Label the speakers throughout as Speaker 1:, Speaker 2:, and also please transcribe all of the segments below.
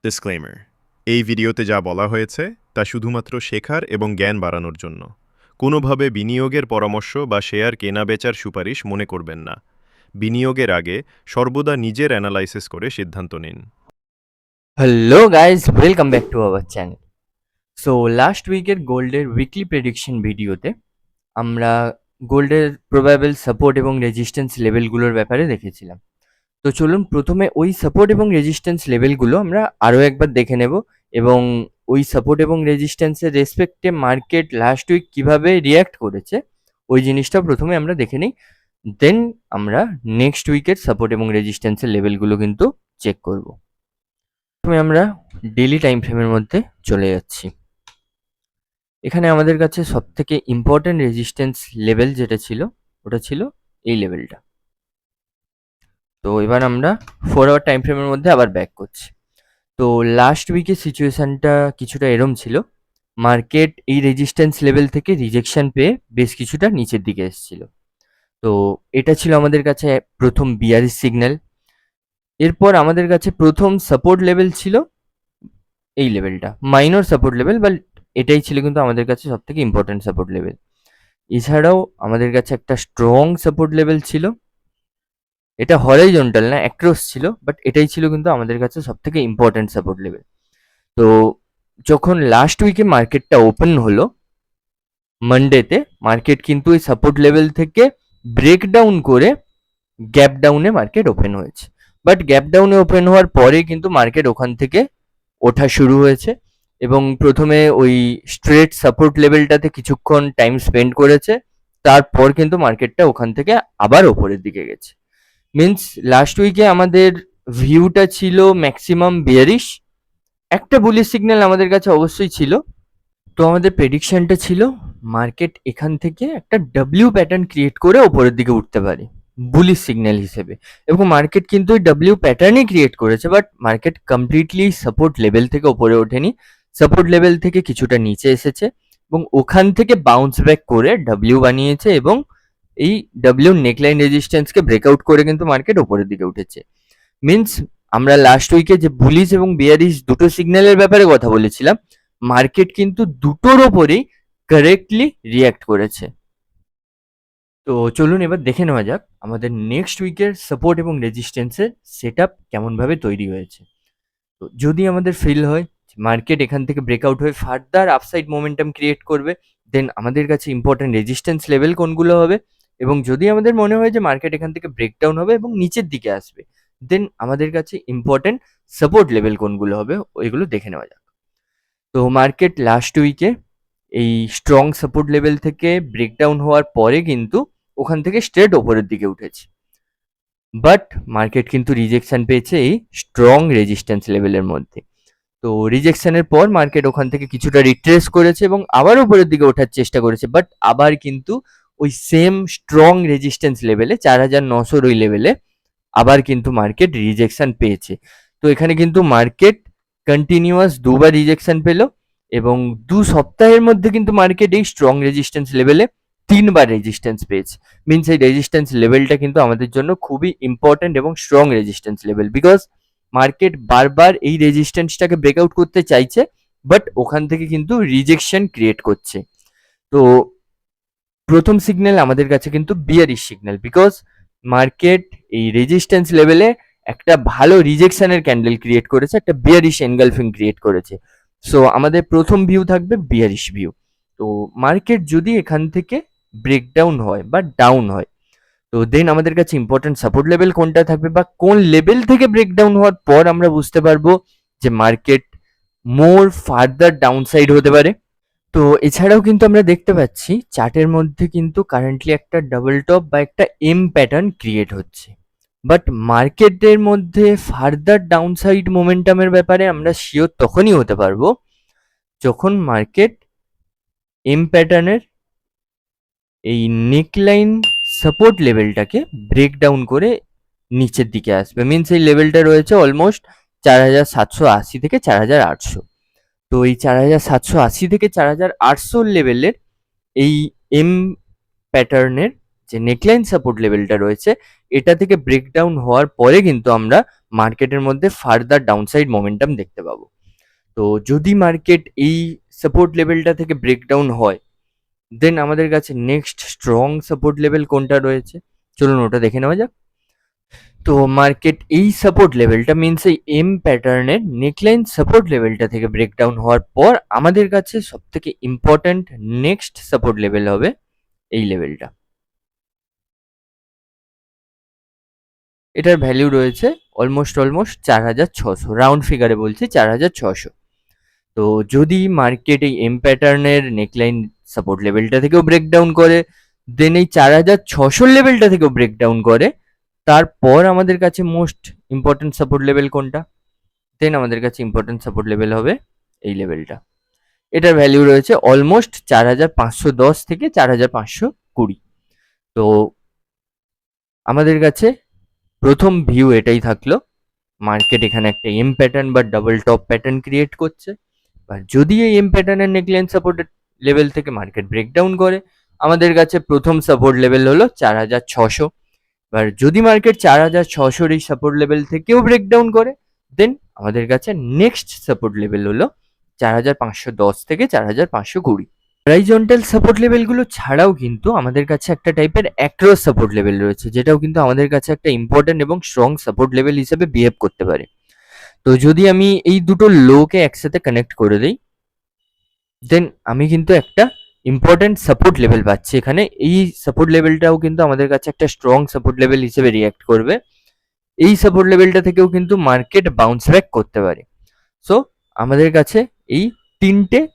Speaker 1: Disclaimer, এই ভিডিওতে যা বলা হয়েছে তা শুধুমাত্র শেখার এবং জ্ঞান বাড়ানোর জন্য। কোনোভাবে বিনিয়োগের পরামর্শ বা শেয়ার কেনা-বেচার সুপারিশ মনে করবেন না। বিনিয়োগের আগে সর্বদা নিজের অ্যানালাইসিস করে সিদ্ধান্ত নিন।
Speaker 2: Hello guys, welcome back to our channel. So last উইকের গোল্ডের উইকলি প্রেডিকশন ভিডিওতে আমরা গোল্ডের প্রবাবেল সাপোর্ট এবং রেজিস্ট্যান্স লেভেলগুলোর ব্যাপারে দেখেছিলাম। তো চলুন প্রথমে ওই সাপোর্ট এবং রেজিস্ট্যান্স লেভেলগুলো আমরা আরও একবার দেখে নেব এবং ওই সাপোর্ট এবং রেজিস্ট্যান্সের রেসপেক্টে মার্কেট লাস্ট উইক কীভাবে রিয়্যাক্ট করেছে ওই জিনিসটা প্রথমে আমরা দেখে নিই। দেন আমরা নেক্সট উইকের সাপোর্ট এবং রেজিস্ট্যান্সের লেভেলগুলো কিন্তু চেক করব। প্রথমে আমরা ডেইলি টাইম ফ্রেমের মধ্যে চলে যাচ্ছি। এখানে আমাদের কাছে সবথেকে ইম্পর্ট্যান্ট রেজিস্ট্যান্স লেভেল যেটা ছিল ওটা ছিল এই লেভেলটা। তো এবার আমরা 4 আওয়ার টাইম ফ্রেমের মধ্যে আবার ব্যাক করছি। তো লাস্ট উইকের সিচুয়েশানটা কিছুটা এরম ছিল, মার্কেট এই রেজিস্ট্যান্স লেভেল থেকে রিজেকশন পেয়ে বেশ কিছুটা নিচের দিকে এসেছিল। তো এটা ছিল আমাদের কাছে প্রথম বিয়ারিশ সিগন্যাল। এরপর আমাদের কাছে প্রথম সাপোর্ট লেভেল ছিল এই লেভেলটা, মাইনর সাপোর্ট লেভেল, বাট এটাই ছিল কিন্তু আমাদের কাছে সব থেকে ইম্পর্টেন্ট সাপোর্ট লেভেল। এছাড়াও আমাদের কাছে একটা স্ট্রং সাপোর্ট লেভেল ছিল, এটা হরাইজন্টাল না, অ্যাক্রস ছিল, বাট এটাই ছিল কিন্তু আমাদের কাছে সব থেকে ইম্পর্টেন্ট সাপোর্ট লেভেল। তো যখন লাস্ট উইকে মার্কেটটা ওপেন হলো মানডেতে, মার্কেট কিন্তু এই সাপোর্ট লেভেল থেকে ব্রেকডাউন করে গ্যাপ ডাউনে মার্কেট ওপেন হয়েছে। বাট গ্যাপ ডাউনে ওপেন হওয়ার পরে কিন্তু মার্কেট ওখান থেকে ওঠা শুরু হয়েছে এবং প্রথমে ওই স্ট্রেট সাপোর্ট লেভেলটাতে কিছুক্ষণ টাইম স্পেন্ড করেছে, তারপর কিন্তু মার্কেটটা ওখান থেকে আবার ওপরের দিকে গেছে। মিন্স লাস্ট উইকে আমাদের ভিউটা ছিল ম্যাক্সিমাম বিয়ারিশ, একটা বুলিশ সিগন্যাল আমাদের কাছে অবশ্যই ছিল। তো আমাদের প্রেডিকশনটা ছিল মার্কেট এখান থেকে একটা ডাব্লিউ প্যাটার্ন ক্রিয়েট করে ওপরের দিকে উঠতে পারে বুলিশ সিগন্যাল হিসেবে, এবং মার্কেট কিন্তু ওই ডাব্লিউ প্যাটার্নই ক্রিয়েট করেছে, but market completely support level থেকে ওপরে ওঠেনি, সাপোর্ট লেভেল থেকে কিছুটা নিচে এসেছে এবং ওখান থেকে বাউন্স ব্যাক করে ডাব্লিউ বানিয়েছে এবং এই ডাব্লিউ নেকলাইন রেজিস্ট্যান্সকে ব্রেকআউট করে কিন্তু মার্কেট ওপরের দিকে উঠেছে। মিন্স আমরা লাস্ট উইকে যে বুলিশ এবং বিয়ারিশ দুটো সিগন্যালের ব্যাপারে কথা বলেছিলাম, মার্কেট কিন্তু দুটোর ওপরেই কারেক্টলি রিয়্যাক্ট করেছে। তো চলুন এবার দেখে নেওয়া যাক আমাদের নেক্সট উইকের সাপোর্ট এবং রেজিস্ট্যান্সের সেট আপ কেমনভাবে তৈরি হয়েছে। তো যদি আমাদের ফিল হয় মার্কেট এখান থেকে ব্রেকআউট হয়ে ফার্দার আপসাইড মোমেন্টাম ক্রিয়েট করবে, দেন আমাদের কাছে ইম্পর্টেন্ট রেজিস্ট্যান্স লেভেল কোনগুলো হবে, এবং যদি আমাদের মনে হয় যে মার্কেট এখান থেকে ব্রেকডাউন হবে এবং নিচের দিকে আসবে, দেন আমাদের কাছে ইম্পর্টেন্ট সাপোর্ট লেভেল কোনগুলো হবে ওইগুলো দেখে নেওয়া যাক। তো মার্কেট লাস্ট উইকে এই স্ট্রং সাপোর্ট লেভেল থেকে ব্রেকডাউন হওয়ার পরে কিন্তু ওখান থেকে স্ট্রেট ওপরের দিকে উঠেছে, বাট মার্কেট কিন্তু রিজেকশন পেয়েছে এই স্ট্রং রেজিস্ট্যান্স লেভেলের মধ্যে। তো রিজেকশনের পর মার্কেট ওখান থেকে কিছুটা রিট্রেস করেছে এবং আবার উপরের দিকে ওঠার চেষ্টা করেছে, বাট আবার কিন্তু ওই সেম স্ট্রং রেজিস্ট্যান্স লেভেলে 4900 ওই লেভেলে আবার কিন্তু মার্কেট রিজেকশন পেয়েছে। তো এখানে কিন্তু মার্কেট কন্টিনিউয়াস দুবার রিজেকশন পেল এবং 2 সপ্তাহের মধ্যে কিন্তু মার্কেট এই স্ট্রং রেজিস্ট্যান্স লেভেলে 3বার রেজিস্ট্যান্স পেয়েছে। মিনস এই রেজিস্ট্যান্স লেভেলটা কিন্তু আমাদের জন্য খুবই ইম্পর্টেন্ট এবং strong resistance level, because market বারবার এই রেজিস্ট্যান্সটাকে ব্রেকআউট করতে চাইছে, বাট ওখান থেকে কিন্তু রিজেকশন ক্রিয়েট করছে। তো প্রথম সিগন্যাল আমাদের কাছে কিন্তু বিয়ারিশ সিগন্যাল, বিকজ মার্কেট এই রেজিস্ট্যান্স লেভেলে একটা ভালো রিজেকশনের ক্যান্ডেল ক্রিয়েট করেছে, একটা বিয়ারিশ এনগালফিং ক্রিয়েট করেছে। সো আমাদের প্রথম ভিউ থাকবে বিয়ারিশ ভিউ। তো মার্কেট যদি এখান থেকে ব্রেকডাউন হয় বা ডাউন হয়, তো দেন আমাদের কাছে ইম্পর্টেন্ট সাপোর্ট লেভেল কোনটা থাকবে বা কোন লেভেল থেকে ব্রেকডাউন হওয়ার পর আমরা বুঝতে পারবো যে মার্কেট মোর ফার্দার ডাউনসাইড হতে পারে। তো এছাড়াও কিন্তু আমরা দেখতে পাচ্ছি চার্টের মধ্যে কিন্তু কারেন্টলি একটা ডাবল টপ বা একটা এম প্যাটার্ন ক্রিয়েট হচ্ছে, বাট মার্কেটের মধ্যে ফার্দার ডাউনসাইড মোমেন্টামের ব্যাপারে আমরা শিওর তখনই হতে পারবো যখন মার্কেট এম প্যাটার্নের এই নেকলাইন সাপোর্ট লেভেলটাকে ব্রেকডাউন করে নিচের দিকে আসবে। মিনস এই লেভেলটা রয়েছে অলমোস্ট 4780 থেকে 4800। তো এই 4780 থেকে 4800 লেভেলের এই এম প্যাটার্নের যে নেকলাইন সাপোর্ট লেভেলটা রয়েছে, এটা থেকে ব্রেকডাউন হওয়ার পরে কিন্তু আমরা মার্কেটের মধ্যে ফার্দার ডাউনসাইড মোমেন্টাম দেখতে পাবো। তো যদি মার্কেট এই সাপোর্ট লেভেলটা থেকে ব্রেকডাউন হয়, দেন আমাদের কাছে নেক্সট স্ট্রং সাপোর্ট লেভেল কোনটা রয়েছে, চলুন ওটা দেখে নেওয়া যাক। তো মার্কেট এই সাপোর্ট লেভেলটা মিনস এই এম প্যাটার্নের নেকলাইন সাপোর্ট লেভেলটা থেকে ব্রেকডাউন হওয়ার পর আমাদের কাছে সব থেকে ইম্পর্ট্যান্ট নেক্সট সাপোর্ট লেভেল হবে এই লেভেলটা। এটার ভ্যালু রয়েছে অলমোস্ট 4,600, রাউন্ড ফিগারে বলছি 4,600। তো যদি মার্কেট এই এম প্যাটার্নের নেকলাইন সাপোর্ট লেভেলটা থেকেও ব্রেকডাউন করে, দেন এই 4,600 লেভেলটা থেকেও ব্রেকডাউন করে, তারপর আমাদের কাছে মোস্ট ইম্পর্টেন্ট সাপোর্ট লেভেল কোনটা, দেন আমাদের কাছে ইম্পর্টেন্ট সাপোর্ট লেভেল হবে এই লেভেলটা। এটার ভ্যালু রয়েছে অলমোস্ট 4,510 থেকে 4,520। তো আমাদের কাছে প্রথম ভিউ এটাই থাকলো, মার্কেট এখানে একটা এম প্যাটার্ন বা ডাবল টপ প্যাটার্ন ক্রিয়েট করছে। আর যদি এই এম প্যাটার্নের নেকলাইন সাপোর্ট লেভেল থেকে মার্কেট ব্রেকডাউন করে, আমাদের কাছে প্রথম সাপোর্ট লেভেল হলো 4,600। এবার যদি মার্কেট 4,600 এই সাপোর্ট লেভেল থেকেও ব্রেকডাউন করে, দেন আমাদের কাছে নেক্সট সাপোর্ট লেভেল হলো 4,510 থেকে 4,520। হরাইজন্টাল সাপোর্ট লেভেলগুলো ছাড়াও কিন্তু আমাদের কাছে একটা টাইপের অ্যাক্রস সাপোর্ট লেভেল রয়েছে, যেটাও কিন্তু আমাদের কাছে একটা ইম্পর্টেন্ট এবং স্ট্রং সাপোর্ট লেভেল হিসেবে বিহেভ করতে পারে। তো যদি আমি এই দুটো লোকে একসাথে কানেক্ট করে দিই, দেন আমি কিন্তু একটা ইম্পর্টেন্ট সাপোর্ট লেভেল পাচ্ছি এখানে। এই সাপোর্ট লেভেলটাও কিন্তু আমাদের কাছে একটা স্ট্রং সাপোর্ট লেভেল হিসেবে রিঅ্যাক্ট করবে। এই সাপোর্ট লেভেলটা থেকেও কিন্তু মার্কেট বাউন্স ব্যাক করতে পারে। সো আমাদের কাছে এই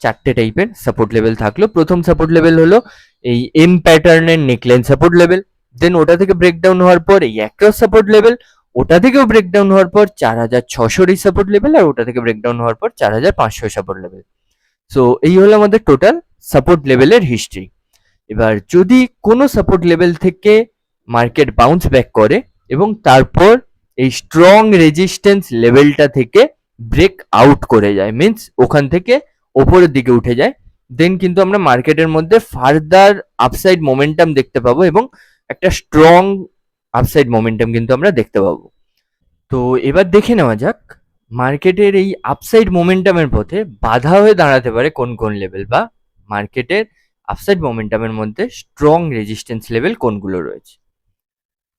Speaker 2: চারটে টাইপের সাপোর্ট লেভেল থাকলো। প্রথম সাপোর্ট লেভেল হলো এই এম প্যাটার্নের নেকলাইন সাপোর্ট লেভেল, দেন ওটা থেকে ব্রেকডাউন হওয়ার পর এই অ্যাক্রস সাপোর্ট লেভেল, ওটা থেকেও ব্রেকডাউন হওয়ার পর 4,600 এই সাপোর্ট লেভেল, আর ওটা থেকে ব্রেকডাউন হওয়ার পর 4,500 সাপোর্ট লেভেল। সো এই হলো আমাদের টোটাল সাপোর্ট লেভেলের হিস্ট্রি। এবার যদি কোনো সাপোর্ট লেভেল থেকে মার্কেট বাউন্স ব্যাক করে এবং তারপর এই স্ট্রং রেজিস্ট্যান্স লেভেলটা থেকে ব্রেক আউট করে যায়, মিন্স ওখান থেকে ওপরের দিকে উঠে যায়, দেন কিন্তু আমরা মার্কেটের মধ্যে ফার্দার আপসাইড মোমেন্টাম দেখতে পাবো এবং একটা স্ট্রং আপসাইড মোমেন্টাম কিন্তু আমরা দেখতে পাবো। তো এবার দেখে নেওয়া যাক মার্কেটের এই আপসাইড মোমেন্টামের পথে বাধা হয়ে দাঁড়াতে পারে কোন কোন লেভেল, বা মার্কেটের আপসাইড মোমেন্টামের মধ্যে স্ট্রং রেজিস্ট্যান্স লেভেল কোনগুলো রয়েছে।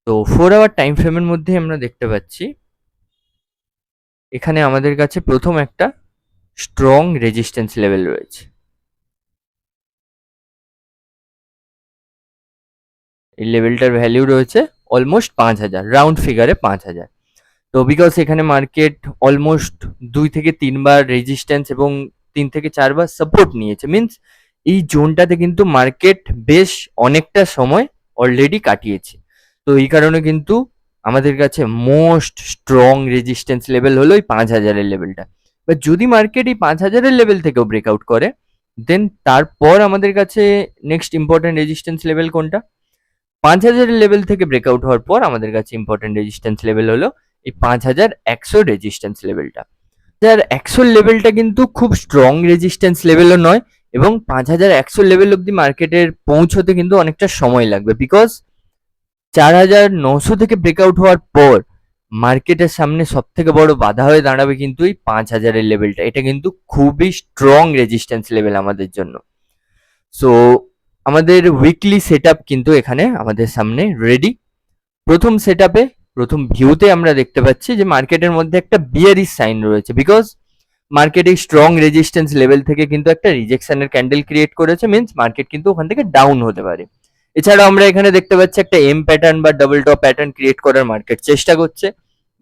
Speaker 2: তো 4 আওয়ার টাইম ফ্রেমের মধ্যে আমরা দেখতে পাচ্ছি এখানে আমাদের কাছে প্রথম একটা স্ট্রং রেজিস্ট্যান্স লেভেল রয়েছে। এই লেভেলটার ভ্যালু রয়েছে অলমোস্ট 5,000, রাউন্ড ফিগারে 5,000। তো বিকজ এখানে মার্কেট অলমোস্ট 2 থেকে 3 বার রেজিস্ট্যান্স এবং 3 থেকে 4 বার সাপোর্ট নিয়েছে, মিন্স এই জোনটাতে কিন্তু মার্কেট বেশ অনেকটা সময় অলরেডি কাটিয়েছে। তো এই কারণে কিন্তু আমাদের কাছে মোস্ট স্ট্রং রেজিস্ট্যান্স লেভেল হলো এই 5,000-এর লেভেলটা। বা যদি মার্কেট এই 5,000-এর লেভেল থেকেও ব্রেকআউট করে, দেন তারপর আমাদের কাছে নেক্সট ইম্পর্টেন্ট রেজিস্ট্যান্স লেভেল কোনটা, 5,000-এর লেভেল থেকে ব্রেকআউট হওয়ার পর আমাদের কাছে ইম্পর্টেন্ট রেজিস্ট্যান্স লেভেল হলো এই 5,100 রেজিস্ট্যান্স লেভেলটা। 5,100 লেভেলটা কিন্তু খুব স্ট্রং রেজিস্ট্যান্স লেভেলও নয়, এবং 5,100 লেভেল অব্দি মার্কেটের পৌঁছতে কিন্তু অনেকটা সময় লাগবে, বিকজ 4,900 থেকে ব্রেকআউট হওয়ার পর মার্কেটের সামনে সব থেকে বড় বাধা হয়ে দাঁড়াবে কিন্তু এই 5,000-এর লেভেলটা। এটা কিন্তু খুবই স্ট্রং রেজিস্ট্যান্স লেভেল আমাদের জন্য। সো আমাদের উইকলি সেট কিন্তু এখানে আমাদের সামনে রেডি। প্রথম সেট প্রথম ভিউতে আমরা দেখতে পাচ্ছি যে মার্কেটের মধ্যে একটা বিয়ারিশ সাইন রয়েছে, বিকজ মার্কেট এই স্ট্রং রেজিস্ট্যান্স লেভেল থেকে কিন্তু একটা রিজেকশনের ক্যান্ডেল ক্রিয়েট করেছে, মিন্স মার্কেট কিন্তু ওখান থেকে ডাউন হতে পারে। এছাড়াও আমরা এখানে দেখতে পাচ্ছি একটা এম প্যাটার্ন বা ডাবল টপ প্যাটার্ন ক্রিয়েট করার মার্কেট চেষ্টা করছে,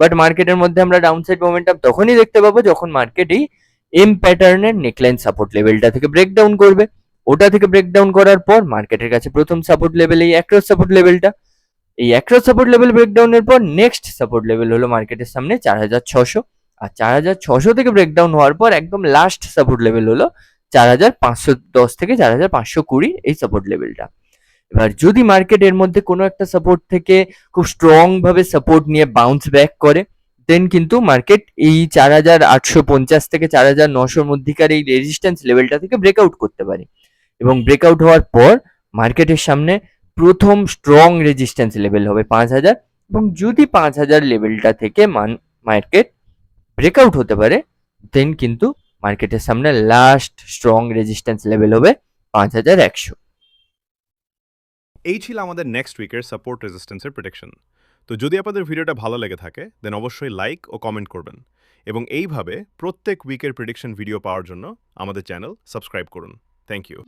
Speaker 2: বাট মার্কেটের মধ্যে আমরা ডাউনসাইড মোমেন্টাম তখনই দেখতে পাবো যখন মার্কেট এই এম প্যাটার্নের নেকলাইন সাপোর্ট লেভেলটা থেকে ব্রেকডাউন করবে। ওটা থেকে ব্রেকডাউন করার পর মার্কেটের কাছে প্রথম সাপোর্ট লেভেল এই অ্যাক্রস সাপোর্ট লেভেলটা। এই অ্যাক্রস সাপোর্ট লেভেল ব্রেকডাউনের পর নেক্সট সাপোর্ট লেভেল হলো মার্কেটের সামনে 4,600, আর 4,600 থেকে ব্রেকডাউন হওয়ার পর একদম লাস্ট সাপোর্ট লেভেল হলো 4,510 থেকে 4,520 এই সাপোর্ট লেভেলটা। এবার যদি মার্কেট এর মধ্যে কোনো একটা সাপোর্ট থেকে খুব স্ট্রং ভাবে সাপোর্ট নিয়ে বাউন্স ব্যাক করে, দেন কিন্তু মার্কেট এই 4,850 থেকে 4,900 মধ্যিকার এই রেজিস্ট্যান্স লেভেলটা থেকে ব্রেকআউট করতে পারে, এবং ব্রেকআউট হওয়ার পর মার্কেটের সামনে প্রথম স্ট্রং রেজিস্ট্যান্স লেভেল হবে 5,000, এবং যদি 5,000 লেভেলটা থেকে মার্কেট ব্রেকআউট হতে পারে, দেন কিন্তু মার্কেটের সামনে লাস্ট স্ট্রং রেজিস্ট্যান্স লেভেল হবে 5100।
Speaker 1: এই ছিল আমাদের নেক্সট উইকের সাপোর্ট রেজিস্ট্যান্সের প্রেডিকশন। তো যদি আপনাদের ভিডিওটা ভালো লেগে থাকে দেন অবশ্যই লাইক ও কমেন্ট করবেন এবং এইভাবে প্রত্যেক উইকের প্রেডিকশন ভিডিও পাওয়ার জন্য আমাদের চ্যানেল সাবস্ক্রাইব করুন। Thank you.